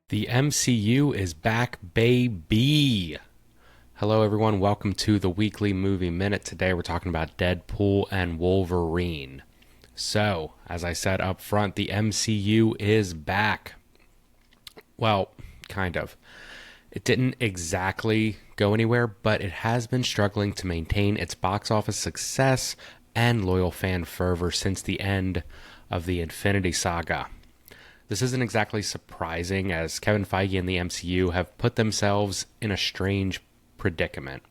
The MCU is back, baby! Hello, everyone. Welcome to the Weekly Movie Minute. Today we're talking about Deadpool and Wolverine. So, as I said up front, the MCU is back. Well, kind of. It didn't exactly go anywhere, but it has been struggling to maintain its box office success and loyal fan fervor since the end of the Infinity Saga. This isn't exactly surprising, as Kevin Feige and the MCU have put themselves in a strange predicament.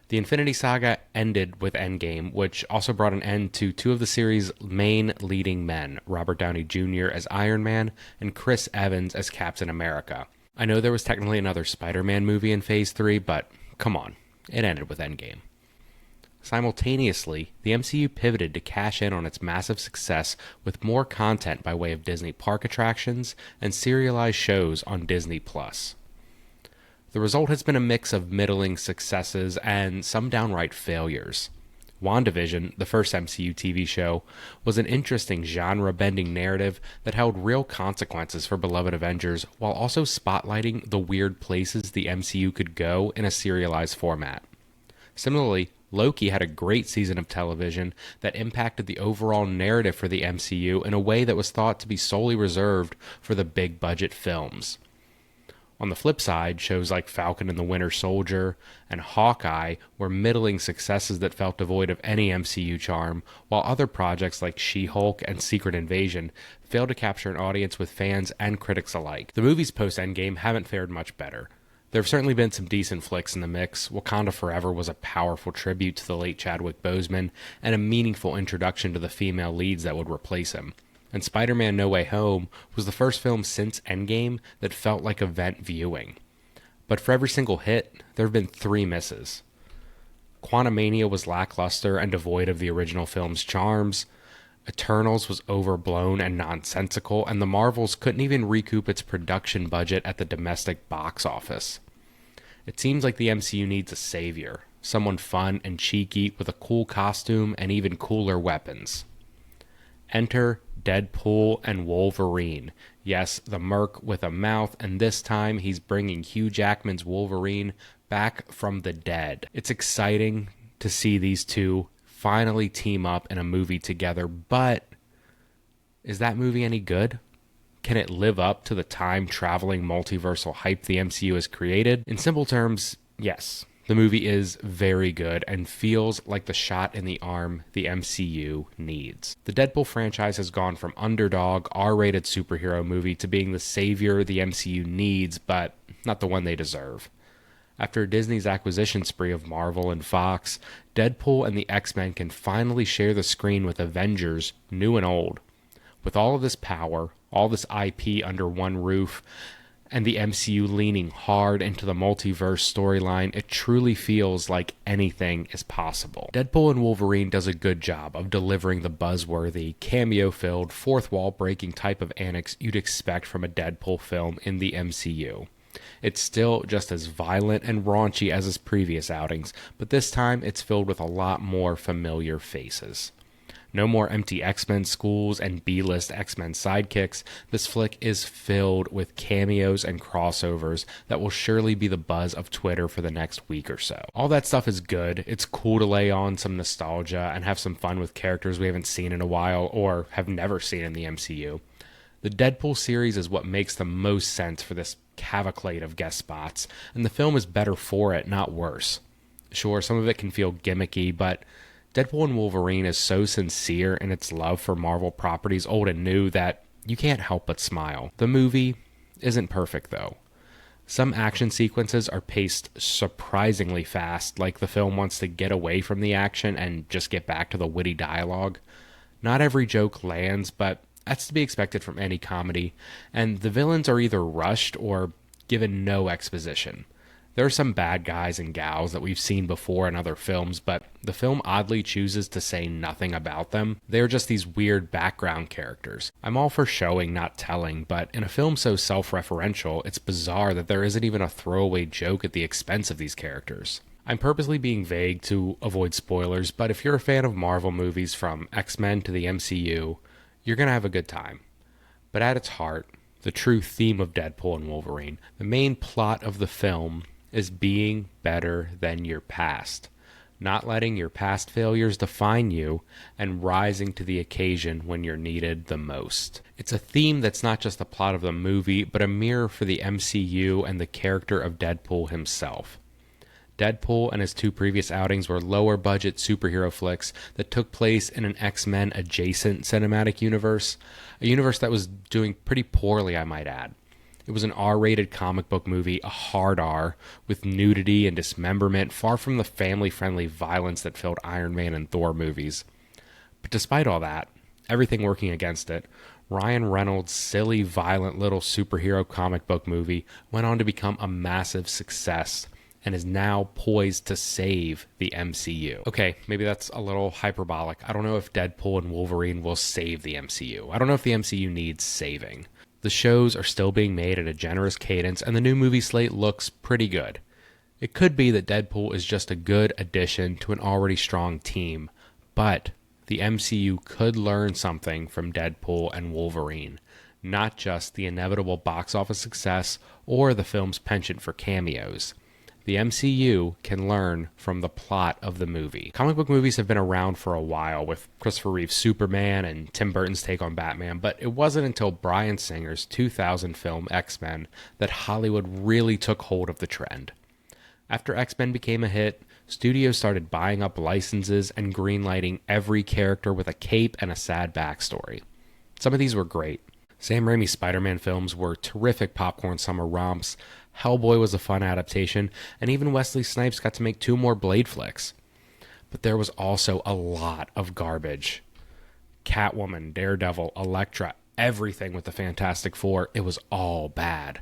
The Infinity Saga ended with Endgame, which also brought an end to two of the series' main leading men, Robert Downey Jr. as Iron Man and Chris Evans as Captain America. I know there was technically another Spider-Man movie in Phase 3, but come on, it ended with Endgame. Simultaneously, the MCU pivoted to cash in on its massive success with more content by way of Disney park attractions and serialized shows on Disney+. The result has been a mix of middling successes and some downright failures. WandaVision, the first MCU TV show, was an interesting genre-bending narrative that held real consequences for beloved Avengers while also spotlighting the weird places the MCU could go in a serialized format. Similarly, Loki had a great season of television that impacted the overall narrative for the MCU in a way that was thought to be solely reserved for the big-budget films. On the flip side, shows like Falcon and the Winter Soldier and Hawkeye were middling successes that felt devoid of any MCU charm, while other projects like She-Hulk and Secret Invasion failed to capture an audience with fans and critics alike. The movies post-Endgame haven't fared much better. There have certainly been some decent flicks in the mix. Wakanda Forever was a powerful tribute to the late Chadwick Boseman and a meaningful introduction to the female leads that would replace him. And Spider-Man No Way Home was the first film since Endgame that felt like event viewing. But for every single hit, there have been three misses. Quantumania was lackluster and devoid of the original film's charms. Eternals was overblown and nonsensical, and The Marvels couldn't even recoup its production budget at the domestic box office. It seems like the MCU needs a savior, someone fun and cheeky with a cool costume and even cooler weapons. Enter Deadpool and Wolverine. Yes, the merc with a mouth, and this time he's bringing Hugh Jackman's Wolverine back from the dead. It's exciting to see these two finally team up in a movie together, but is that movie any good? Can it live up to the time-traveling multiversal hype the MCU has created? In simple terms, yes. The movie is very good and feels like the shot in the arm the MCU needs. The Deadpool franchise has gone from underdog, R-rated superhero movie to being the savior the MCU needs, but not the one they deserve. After Disney's acquisition spree of Marvel and Fox, Deadpool and the X-Men can finally share the screen with Avengers, new and old. With all of this power, all this IP under one roof, and the MCU leaning hard into the multiverse storyline, it truly feels like anything is possible. Deadpool and Wolverine does a good job of delivering the buzzworthy, cameo-filled, fourth-wall-breaking type of annex you'd expect from a Deadpool film in the MCU. It's still just as violent and raunchy as his previous outings, but this time it's filled with a lot more familiar faces. No more empty X-Men schools and B-list X-Men sidekicks. This flick is filled with cameos and crossovers that will surely be the buzz of Twitter for the next week or so. All that stuff is good. It's cool to lay on some nostalgia and have some fun with characters we haven't seen in a while or have never seen in the MCU. The Deadpool series is what makes the most sense for this cavalcade of guest spots, and the film is better for it, not worse. Sure, some of it can feel gimmicky, but Deadpool and Wolverine is so sincere in its love for Marvel properties old and new that you can't help but smile. The movie isn't perfect, though. Some action sequences are paced surprisingly fast, like the film wants to get away from the action and just get back to the witty dialogue. Not every joke lands, but that's to be expected from any comedy, and the villains are either rushed or given no exposition. There are some bad guys and gals that we've seen before in other films, but the film oddly chooses to say nothing about them. They're just these weird background characters. I'm all for showing, not telling, but in a film so self-referential, it's bizarre that there isn't even a throwaway joke at the expense of these characters. I'm purposely being vague to avoid spoilers, but if you're a fan of Marvel movies from X-Men to the MCU, you're going to have a good time. But at its heart, the true theme of Deadpool and Wolverine. The main plot of the film is being better than your past, not letting your past failures define you, and rising to the occasion when you're needed the most. It's a theme that's not just the plot of the movie, but a mirror for the MCU and the character of Deadpool himself. Deadpool and his two previous outings were lower budget superhero flicks that took place in an X-Men adjacent cinematic universe, a universe that was doing pretty poorly, I might add. It was an R-rated comic book movie, a hard R, with nudity and dismemberment, far from the family-friendly violence that filled Iron Man and Thor movies. But despite all that, everything working against it, Ryan Reynolds' silly, violent little superhero comic book movie went on to become a massive success, and is now poised to save the MCU. Okay, maybe that's a little hyperbolic. I don't know if Deadpool and Wolverine will save the MCU. I don't know if the MCU needs saving. The shows are still being made at a generous cadence, and the new movie slate looks pretty good. It could be that Deadpool is just a good addition to an already strong team, but the MCU could learn something from Deadpool and Wolverine, not just the inevitable box office success or the film's penchant for cameos. The MCU can learn from the plot of the movie. Comic book movies have been around for a while, with Christopher Reeve's Superman and Tim Burton's take on Batman, but it wasn't until Bryan Singer's 2000 film X-Men that Hollywood really took hold of the trend. After X-Men became a hit, studios started buying up licenses and greenlighting every character with a cape and a sad backstory. Some of these were great. Sam Raimi's Spider-Man films were terrific popcorn summer romps, Hellboy was a fun adaptation, and even Wesley Snipes got to make 2 more Blade flicks. But there was also a lot of garbage. Catwoman, Daredevil, Elektra, everything with the Fantastic Four, it was all bad.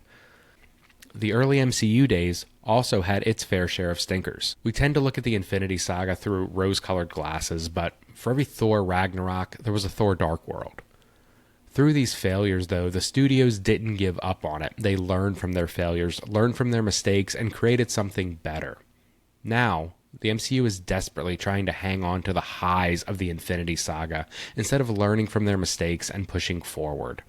The early MCU days also had its fair share of stinkers. We tend to look at the Infinity Saga through rose-colored glasses, but for every Thor Ragnarok, there was a Thor Dark World. Through these failures, though, the studios didn't give up on it. They learned from their failures, learned from their mistakes, and created something better. Now, the MCU is desperately trying to hang on to the highs of the Infinity Saga instead of learning from their mistakes and pushing forward.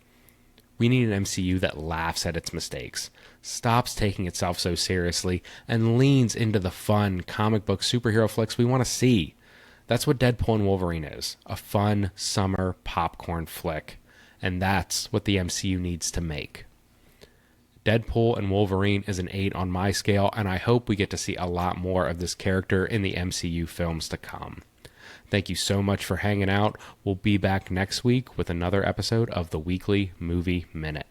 We need an MCU that laughs at its mistakes, stops taking itself so seriously, and leans into the fun comic book superhero flicks we want to see. That's what Deadpool and Wolverine is, a fun summer popcorn flick. And that's what the MCU needs to make. Deadpool and Wolverine is an 8 on my scale, and I hope we get to see a lot more of this character in the MCU films to come. Thank you so much for hanging out. We'll be back next week with another episode of the Weekly Movie Minute.